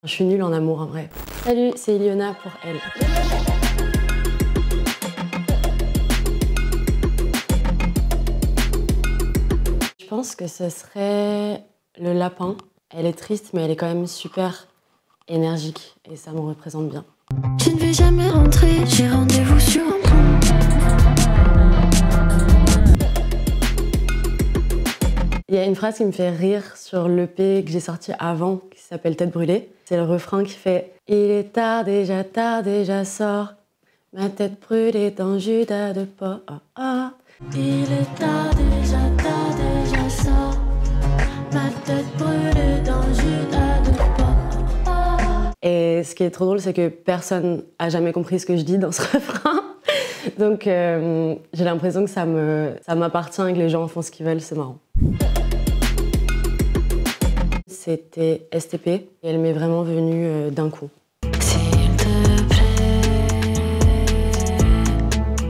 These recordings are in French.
Je suis nulle en amour en vrai. Salut, c'est Iliona pour Elle. Je pense que ce serait le lapin. Elle est triste, mais elle est quand même super énergique et ça me représente bien. Je ne vais jamais rentrer, j'ai rendez-vous sur un pont. Il y a une phrase qui me fait rire sur l'EP que j'ai sorti avant, qui s'appelle Tête brûlée. C'est le refrain qui fait « Il est tard déjà, sort. Ma tête brûlée dans Judas de porc. Il est tard déjà, sort. Ma tête brûlée dans Judas de porc. » Et ce qui est trop drôle, c'est que personne n'a jamais compris ce que je dis dans ce refrain. Donc j'ai l'impression que ça m'appartient et que les gens font ce qu'ils veulent, c'est marrant. C'était STP et elle m'est vraiment venue d'un coup. S'il te plaît,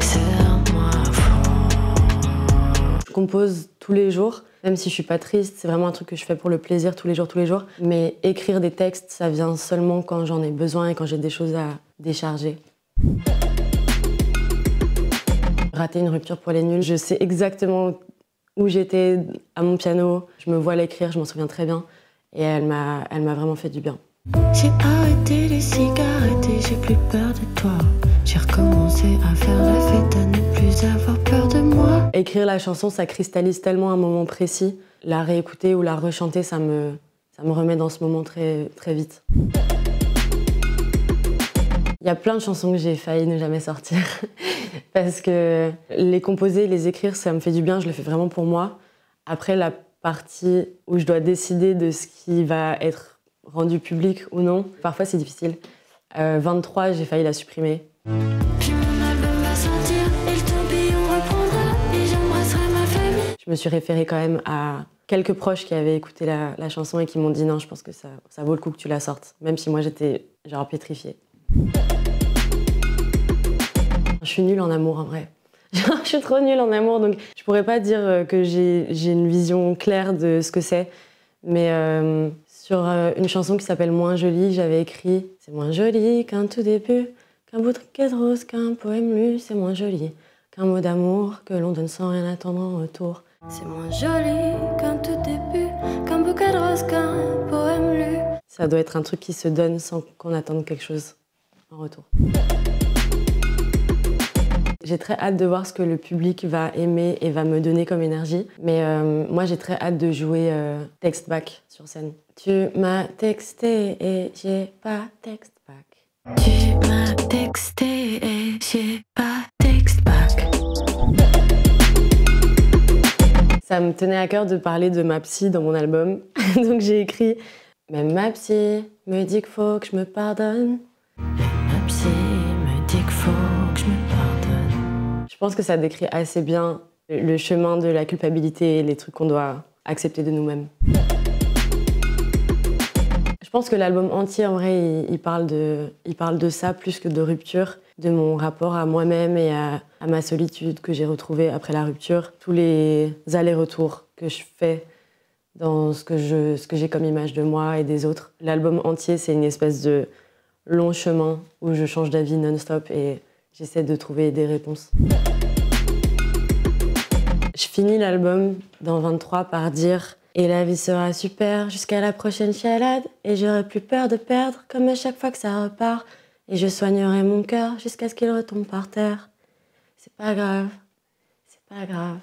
serre-moi fort. Je compose tous les jours, même si je suis pas triste, c'est vraiment un truc que je fais pour le plaisir tous les jours. Mais écrire des textes, ça vient seulement quand j'en ai besoin et quand j'ai des choses à décharger. Rater une rupture pour les nuls, je sais exactement où j'étais à mon piano, je me vois l'écrire, je m'en souviens très bien. Et elle m'a vraiment fait du bien. J'ai arrêté les cigarettes et j'ai plus peur de toi. J'ai recommencé à faire la fête, à ne plus avoir peur de moi. Écrire la chanson, ça cristallise tellement un moment précis. La réécouter ou la rechanter, ça me remet dans ce moment très, très vite. Il y a plein de chansons que j'ai failli ne jamais sortir. Parce que les composer, les écrire, ça me fait du bien, je le fais vraiment pour moi. Après, la partie où je dois décider de ce qui va être rendu public ou non, parfois c'est difficile. 23, j'ai failli la supprimer. Puis mon album va sortir et le tourbillon reprendra et j'embrasserai ma famille. Je me suis référée quand même à quelques proches qui avaient écouté la chanson et qui m'ont dit non, je pense que ça vaut le coup que tu la sortes. Même si moi j'étais genre pétrifiée. Je suis nulle en amour en vrai. Je suis trop nulle en amour, donc je pourrais pas dire que j'ai une vision claire de ce que c'est. Mais sur une chanson qui s'appelle Moins jolie, j'avais écrit « C'est moins joli qu'un tout début, qu'un bouquet de roses, qu'un poème lu, c'est moins joli qu'un mot d'amour que l'on donne sans rien attendre en retour. » C'est moins joli qu'un tout début, qu'un bouquet de roses, qu'un poème lu. Ça doit être un truc qui se donne sans qu'on attende quelque chose en retour. J'ai très hâte de voir ce que le public va aimer et va me donner comme énergie. Mais moi, j'ai très hâte de jouer Text Back sur scène. Tu m'as texté et j'ai pas text back. Tu m'as texté et j'ai pas text back. Ça me tenait à cœur de parler de ma psy dans mon album. Donc j'ai écrit « Même ma psy me dit qu'il faut que je me pardonne. » Ma psy me dit qu'il faut que je me pardonne. Je pense que ça décrit assez bien le chemin de la culpabilité et les trucs qu'on doit accepter de nous-mêmes. Je pense que l'album entier, en vrai, il parle de ça plus que de rupture, de mon rapport à moi-même et à ma solitude que j'ai retrouvée après la rupture. Tous les allers-retours que je fais dans ce que j'ai comme image de moi et des autres. L'album entier, c'est une espèce de long chemin où je change d'avis non-stop et j'essaie de trouver des réponses. Je finis l'album dans 23 par dire « Et la vie sera super jusqu'à la prochaine chialade et j'aurai plus peur de perdre comme à chaque fois que ça repart et je soignerai mon cœur jusqu'à ce qu'il retombe par terre. C'est pas grave, c'est pas grave. »